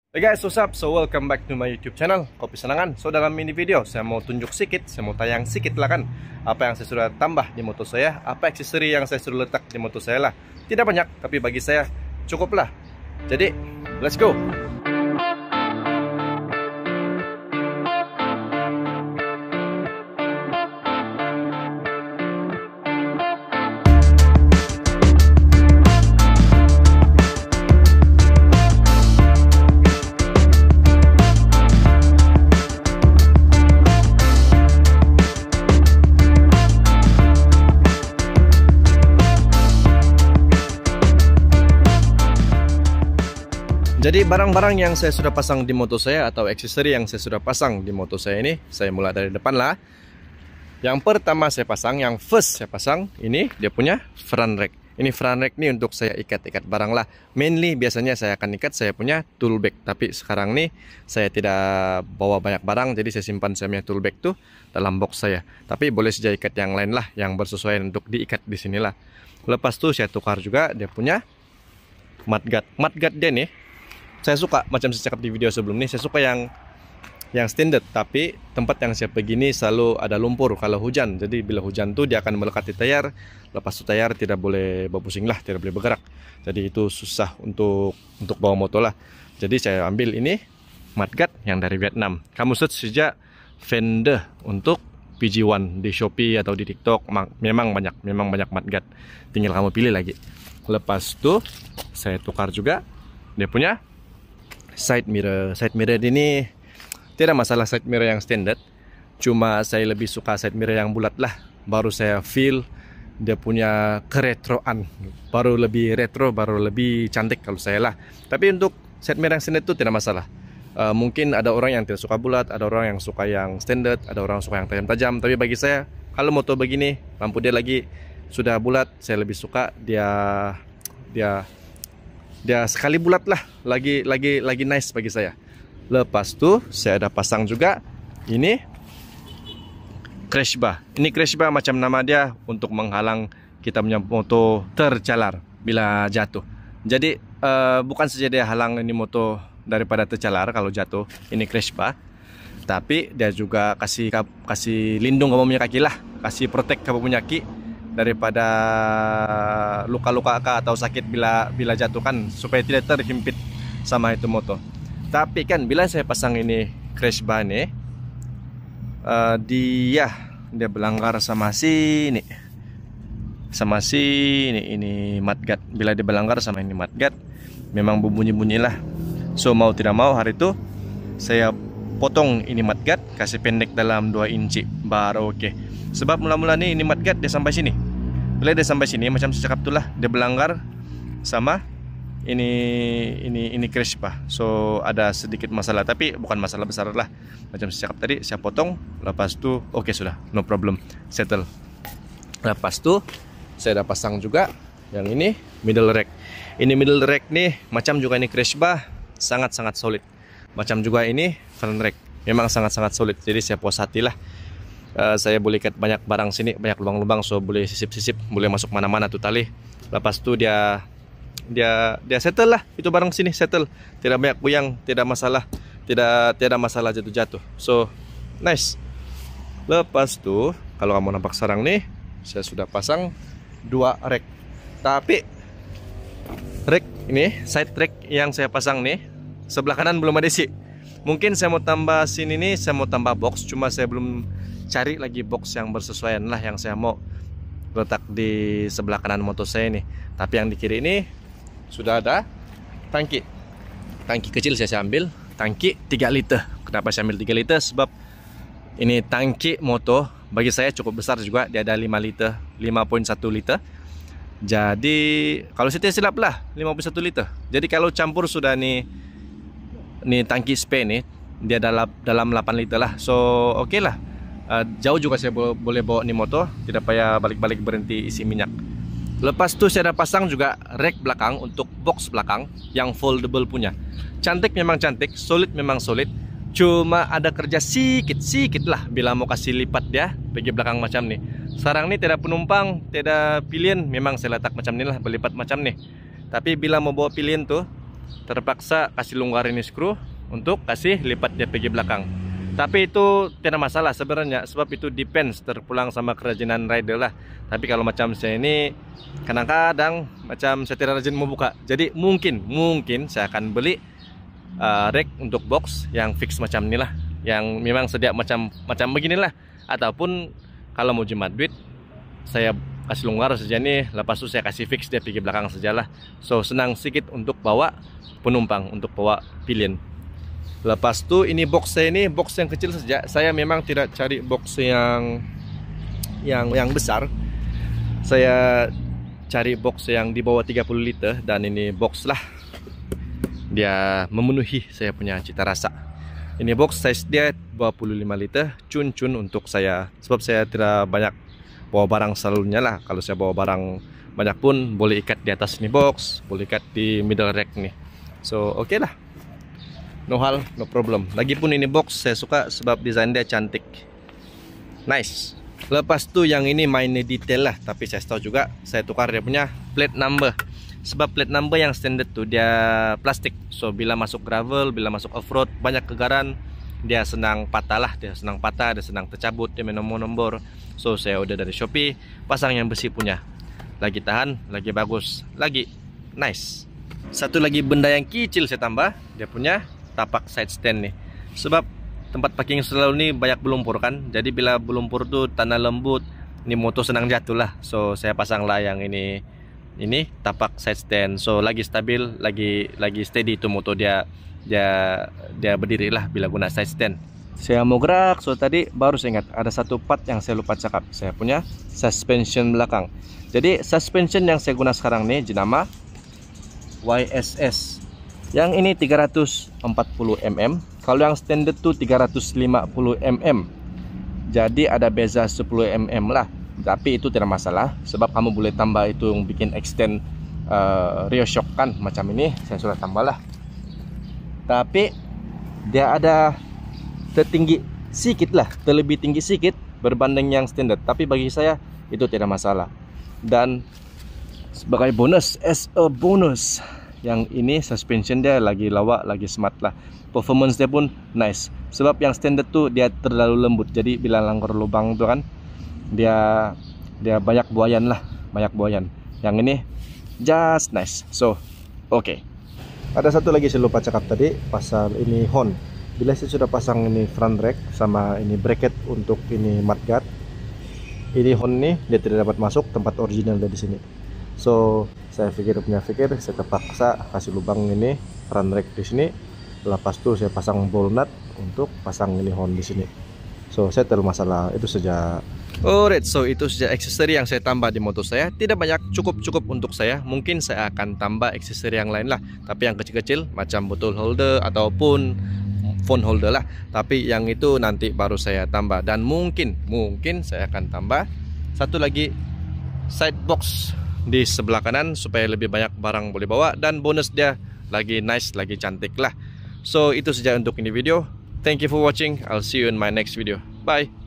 Hey guys, what's up? So welcome back to my YouTube channel Kopi Senangan. So dalam mini video saya mau tunjuk sedikit, saya mau tayang sedikit lah kan, apa yang saya sudah tambah di motor saya, apa aksesori yang saya sudah letak di motor saya lah. Tidak banyak, tapi bagi saya cukup lah. Jadi let's go. Jadi barang-barang yang saya sudah pasang di motor saya atau aksesori yang saya sudah pasang di motor saya ini, saya mulai dari depan lah. Yang pertama saya pasang, yang first saya pasang, ini dia punya front rack. Ini front rack nih untuk saya ikat-ikat barang lah. Mainly biasanya saya akan ikat saya punya tool bag. Tapi sekarang nih saya tidak bawa banyak barang, jadi saya simpan saya punya tool bag tuh dalam box saya. Tapi boleh saja ikat yang lain lah, yang bersesuaian untuk diikat di sinilah. Lepas tuh saya tukar juga dia punya mudguard. Mudguard dia nih, saya suka, macam saya cakap di video sebelum ini, saya suka yang standard, tapi tempat yang saya pergi ini selalu ada lumpur kalau hujan. Jadi bila hujan tuh dia akan melekat di tayar, lepas itu tayar tidak boleh berpusing lah, tidak boleh bergerak. Jadi itu susah untuk bawa motor lah. Jadi saya ambil ini mudguard yang dari Vietnam. Kamu search saja Fender untuk PG1 di Shopee atau di TikTok, memang banyak mudguard. Tinggal kamu pilih lagi. Lepas itu saya tukar juga dia punya side mirror. Side mirror ini tidak masalah side mirror yang standard, cuma saya lebih suka side mirror yang bulat lah. Baru saya feel dia punya keretroan, baru lebih retro, baru lebih cantik kalau saya lah. Tapi untuk side mirror yang standard itu tidak masalah. Mungkin ada orang yang tidak suka bulat, ada orang yang suka yang standard, ada orang yang suka yang tajam-tajam. Tapi bagi saya, kalau motor begini, lampu dia lagi sudah bulat, saya lebih suka dia sekali bulat lah, lagi nice bagi saya. Lepas tuh saya ada pasang juga ini crash bar. Ini crash bar macam nama dia untuk menghalang kita punya motor tercalar bila jatuh. Jadi bukan saja dia halang ini motor daripada tercalar kalau jatuh, ini crash bar, tapi dia juga kasih lindung kamu punya kaki lah, kasih protect kamu punya kaki daripada luka-luka atau sakit bila jatuh kan, supaya tidak terhimpit sama itu motor. Tapi kan bila saya pasang ini crash bar nih, dia berlanggar sama sini ini mudguard. Bila dia berlanggar sama ini mudguard, memang berbunyi-bunyi lah. So mau tidak mau hari itu saya potong ini mudguard, kasih pendek dalam 2 inci baru oke. Sebab mula-mula nih ini mudguard dia sampai sini. Bila dia sampai sini macam saya cakap itulah, dia berlanggar sama ini crash bar. So ada sedikit masalah, tapi bukan masalah besar lah. Macam saya cakap tadi, saya potong, lepas tu oke sudah, no problem, settle. Lepas tu saya dah pasang juga yang ini middle rack. Ini middle rack nih macam juga ini crash bar, sangat-sangat solid. Macam juga ini front rack, memang sangat-sangat solid. Jadi saya puas hati lah. Saya boleh ikat banyak barang sini, banyak lubang-lubang, so boleh sisip-sisip, boleh masuk mana-mana tuh tali. Lepas tu dia settle lah, itu barang sini settle, tidak banyak goyang, tidak masalah, tidak masalah jatuh-jatuh. So nice. Lepas tu kalau kamu nampak sarang nih, saya sudah pasang 2 rack. Tapi rack ini, side rack yang saya pasang nih, sebelah kanan belum ada isi. Mungkin saya mau tambah sini nih, saya mau tambah box, cuma saya belum cari lagi box yang bersesuaian lah yang saya mau letak di sebelah kanan motor saya ini. Tapi yang di kiri ini sudah ada tangki kecil, saya ambil tangki 3 liter. Kenapa saya ambil 3 liter? Sebab ini tangki motor bagi saya cukup besar juga, dia ada 5 liter, 5.1 liter. Jadi kalau saya tidak silap lah 5.1 liter. Jadi kalau campur sudah nih tangki spare nih, dia dalam 8 liter lah. So oke lah. Jauh juga saya boleh bawa nih motor, tidak payah balik-balik berhenti isi minyak. Lepas tu saya dah pasang juga rack belakang untuk box belakang yang foldable punya. Cantik memang cantik, solid memang solid. Cuma ada kerja sikit lah bila mau kasih lipat dia bagi belakang macam nih. Sekarang nih tidak penumpang, tidak pilihan, memang saya letak macam ni lah, berlipat macam nih. Tapi bila mau bawa pilihan tuh, terpaksa kasih longgarin ini skru untuk kasih lipat dia pergi belakang. Tapi itu tidak masalah sebenarnya, sebab itu depends terpulang sama kerajinan rider lah. Tapi kalau macam saya ini kadang-kadang macam saya tidak rajin membuka. Jadi mungkin saya akan beli rack untuk box yang fix macam inilah, yang memang sedia macam beginilah. Ataupun kalau mau jimat duit, saya kasih longgar saja nih, lepas itu saya kasih fix dia pergi belakang sajalah. So senang sedikit untuk bawa penumpang, untuk bawa pilihan. Lepas tu ini box saya, ini box yang kecil saja. Saya memang tidak cari box yang besar. Saya cari box yang di bawah 30 liter, dan ini box lah. Dia memenuhi saya punya cita rasa. Ini box size dia 25 liter, cun untuk saya, sebab saya tidak banyak bawa barang selalunya lah. Kalau saya bawa barang banyak pun boleh ikat di atas ini box, boleh ikat di middle rack nih. So oke lah. No hal, no problem. Lagipun ini box saya suka sebab desain dia cantik, nice. Lepas tu yang ini mainnya detail lah, tapi saya tahu juga saya tukar dia punya plate number. Sebab plate number yang standard tu dia plastik. So bila masuk gravel, bila masuk off-road, banyak kegaran, dia senang patah lah. Dia senang patah, dia senang tercabut, dia nombor-nombor. So saya order dari Shopee, pasang yang besi punya. Lagi tahan, lagi bagus, lagi nice. Satu lagi benda yang kecil saya tambah, dia punya tapak side stand nih. Sebab tempat parking selalu ini banyak berlumpur kan. Jadi bila berlumpur tuh tanah lembut, ini motor senang jatuh lah. So saya pasang lah yang ini tapak side stand. So lagi stabil, lagi steady itu motor dia berdiri lah bila guna side stand. Saya mau gerak, so tadi baru saya ingat ada satu part yang saya lupa cakap. Saya punya suspension belakang. Jadi suspension yang saya guna sekarang nih jenama YSS. Yang ini 340 mm, kalau yang standard tuh 350 mm. Jadi ada beza 10 mm lah. Tapi itu tidak masalah, sebab kamu boleh tambah itu yang bikin extend rear shock kan. Macam ini saya sudah tambah lah. Tapi dia ada tertinggi sedikit lah, terlebih tinggi sedikit berbanding yang standard. Tapi bagi saya itu tidak masalah. Dan sebagai bonus, as a bonus, yang ini suspension dia lagi lawak, lagi smart lah. Performance dia pun nice. Sebab yang standard tuh dia terlalu lembut. Jadi bila langgar lubang tuh kan, dia banyak buayan lah, banyak buayan. Yang ini just nice. So oke. Ada satu lagi saya lupa cakap tadi, pasal ini horn. Bila saya sudah pasang ini front rack sama ini bracket untuk ini mudguard, ini horn nih dia tidak dapat masuk, tempat original dari sini. So saya saya terpaksa kasih lubang ini front rack di sini. Lepas itu saya pasang ball nut untuk pasang ini horn di sini. So saya terlalu masalah itu saja. Alright, so itu saja aksesori yang saya tambah di motor saya. Tidak banyak, cukup untuk saya. Mungkin saya akan tambah aksesori yang lain lah, tapi yang kecil-kecil macam bottle holder ataupun phone holder lah. Tapi yang itu nanti baru saya tambah. Dan mungkin saya akan tambah satu lagi side box di sebelah kanan supaya lebih banyak barang boleh bawa, dan bonus dia lagi nice, lagi cantik lah. So itu saja untuk ini video. Thank you for watching. I'll see you in my next video. Bye.